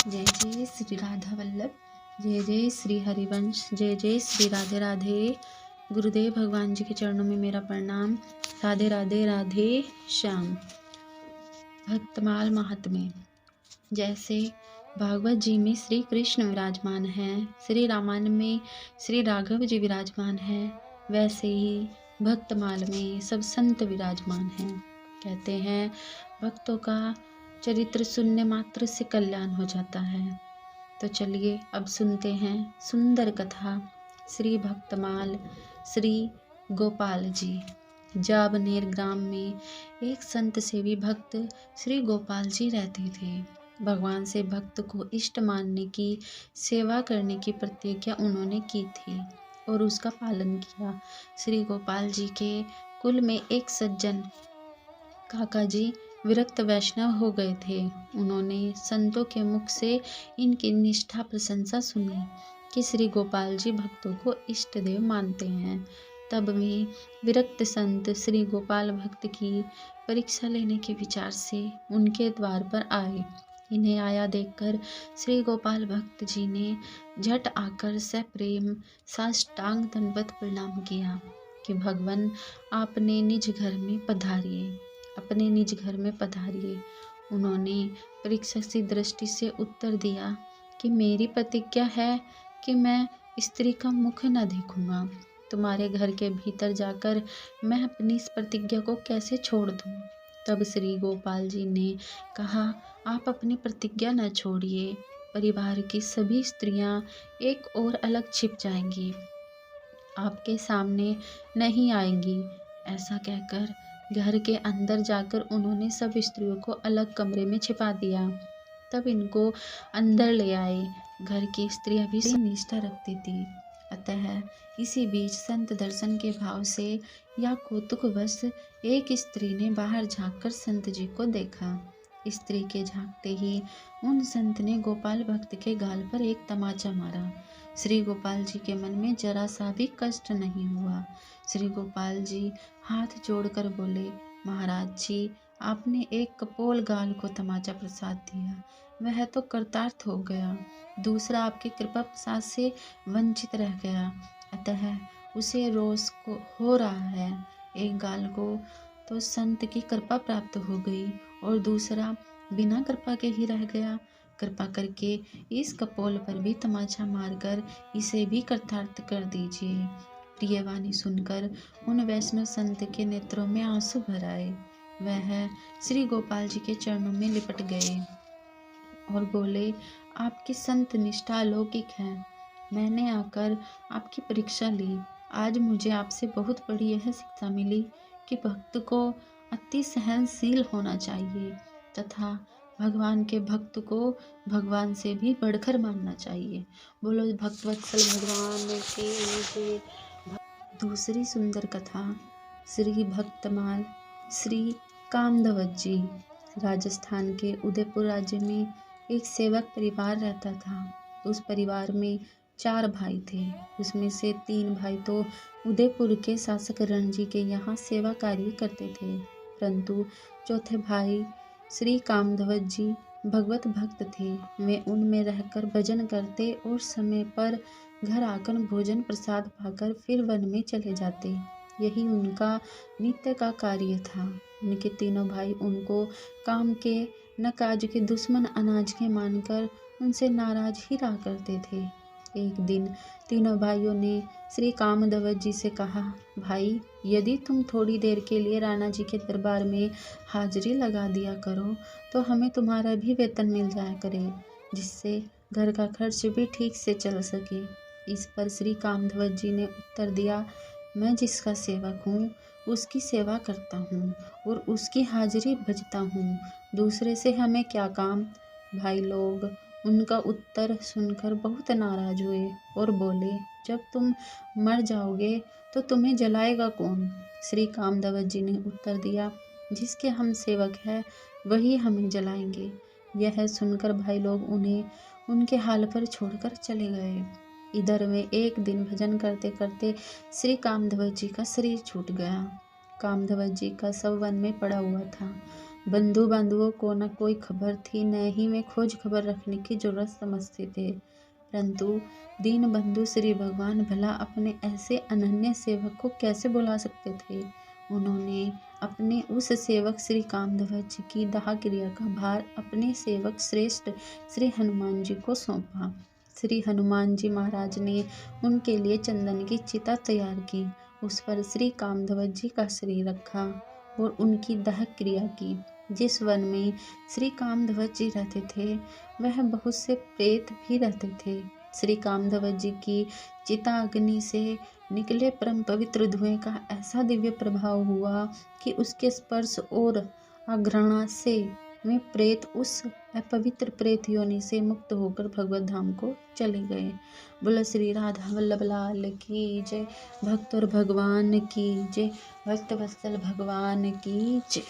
जय जय श्री राधा वल्लभ, जय जय श्री हरिवंश, जय जय श्री राधे राधे। गुरुदेव भगवान जी के चरणों में मेरा प्रणाम। राधे राधे राधे श्याम। भक्तमाल महात्म्य। जैसे भागवत जी में श्री कृष्ण विराजमान हैं, श्री रामायण में श्री राघव जी विराजमान हैं, वैसे ही भक्तमाल में सब संत विराजमान हैं। कहते हैं भक्तों का चरित्र सुनने मात्र से कल्याण हो जाता है। तो चलिए अब सुनते हैं सुंदर कथा श्री भक्तमाल श्री गोपाल जी। जाबनेर ग्राम में एक संत सेवी भक्त श्री गोपाल जी रहते थे। भगवान से भक्त को इष्ट मानने की, सेवा करने की प्रतिज्ञा उन्होंने की थी और उसका पालन किया। श्री गोपाल जी के कुल में एक सज्जन काका जी विरक्त वैष्णव हो गए थे। उन्होंने संतों के मुख से इनकी निष्ठा प्रशंसा सुनी कि श्री गोपाल जी भक्तों को इष्ट देव मानते हैं। तब वे विरक्त संत श्री गोपाल भक्त की परीक्षा लेने के विचार से उनके द्वार पर आए। इन्हें आया देखकर श्री गोपाल भक्त जी ने झट आकर सप्रेम साष्टांग दंडवत प्रणाम किया कि भगवान आपने निज घर में पधारिए, अपने निज घर में पधारिए। उन्होंने परीक्षा सी दृष्टि से उत्तर दिया कि मेरी प्रतिज्ञा है कि मैं स्त्री का मुख न देखूंगा। तुम्हारे घर के भीतर जाकर मैं अपनी इस प्रतिज्ञा को कैसे छोड़ दूं? तब श्री गोपाल जी ने कहा, आप अपनी प्रतिज्ञा न छोड़िए, परिवार की सभी स्त्रियां एक और अलग छिप जाएंगी, आपके सामने नहीं आएंगी। ऐसा कहकर घर के अंदर जाकर उन्होंने सब स्त्रियों को अलग कमरे में छिपा दिया। तब इनको अंदर ले आए। घर की स्त्रियां भी निष्ठा रखती थी। अतः इसी बीच संत दर्शन के भाव से या कौतुकवश एक स्त्री ने बाहर झांककर संत जी को देखा। स्त्री के झांकते ही उन संत ने गोपाल भक्त के गाल पर एक तमाचा मारा। श्री गोपाल जी के मन में जरा सा भी कष्ट नहीं हुआ। श्री गोपाल जी हाथ जोड़कर बोले, महाराज जी, आपने एक कपोल गाल को तमाचा प्रसाद दिया, वह तो कृतार्थ हो गया। दूसरा आपकी कृपा प्रसाद से वंचित रह गया, अतः उसे रोष को हो रहा है। एक गाल को तो संत की कृपा प्राप्त हो गई और दूसरा बिना कृपा के ही रह गया। कृपा करके इस कपोल पर भी तमाचा मारकर इसे भी कृतार्थ कर दीजिए। प्रियवाणी सुनकर उन वैष्णव संत के नेत्रों में आंसू भर आए। वह श्री गोपाल जी के चरणों में लिपट गए और बोले, आपकी संत निष्ठा अलौकिक है। मैंने आकर आपकी परीक्षा ली। आज मुझे आपसे बहुत बड़ी यह शिक्षा मिली कि भक्त को अति सहनशील होना चाहिए तथा भगवान के भक्त को भगवान से भी बढ़कर मानना चाहिए। बोलो भक्तवत्सल भगवान की जय। दूसरी सुंदर कथा श्री भक्तमाल श्री कामधवत जी। राजस्थान के उदयपुर राज्य में एक सेवक परिवार रहता था। उस परिवार में 4 भाई थे। उसमें से 3 भाई तो उदयपुर के शासक रणजी के यहाँ सेवा कार्य करते थे, परंतु चौथे भाई श्री कामधवत जी भगवत भक्त थे। वे उनमें रहकर भजन करते और समय पर घर आकर भोजन प्रसाद पाकर फिर वन में चले जाते। यही उनका नित्य का कार्य था। उनके तीनों भाई उनको काम के न काज के दुश्मन अनाज के मानकर उनसे नाराज ही रहा करते थे। एक दिन तीनों भाइयों ने श्री कामधवत जी से कहा, भाई, यदि तुम थोड़ी देर के लिए राणा जी के दरबार में हाजिरी लगा दिया करो तो हमें तुम्हारा भी वेतन मिल जाया करे, जिससे घर का खर्च भी ठीक से चल सके। इस पर श्री कामधवत जी ने उत्तर दिया, मैं जिसका सेवक हूँ उसकी सेवा करता हूँ और उसकी हाजिरी भजता हूँ, दूसरे से हमें क्या काम। भाई लोग उनका उत्तर सुनकर बहुत नाराज हुए और बोले, जब तुम मर जाओगे तो तुम्हें जलाएगा कौन। श्री कामधवत जी ने उत्तर दिया, जिसके हम सेवक हैं वही हमें जलाएंगे। यह सुनकर भाई लोग उन्हें उनके हाल पर छोड़कर चले गए। इधर में एक दिन भजन करते करते श्री कामधवत जी का शरीर छूट गया। कामधवत जी का शव वन में पड़ा हुआ था। बंधु बांधवों को न कोई खबर थी, न ही वे खोज खबर रखने की जरूरत समझते थे। परंतु दीन बंधु श्री भगवान भला अपने ऐसे अनन्य सेवक को कैसे बुला सकते थे। उन्होंने अपने उस सेवक श्री कामध्वज की दाह क्रिया का भार अपने सेवक श्रेष्ठ श्री हनुमान जी को सौंपा। श्री हनुमान जी महाराज ने उनके लिए चंदन की चिता तैयार की, उस पर श्री कामध्वज जी का शरीर रखा और उनकी दाह क्रिया की। जिस वन में श्री कामध्वज जी रहते थे वह बहुत से प्रेत भी रहते थे। श्री कामध्वज जी की चिता अग्नि से निकले परम पवित्र धुएं का ऐसा दिव्य प्रभाव हुआ कि उसके स्पर्श और आघ्राणा से वे प्रेत उस अपवित्र प्रेत योनि से मुक्त होकर भगवत धाम को चले गए। बोलो श्री राधा वल्लभ लाल की जय, भक्त और भगवान की जय, भक्त वत्सल भगवान की जय।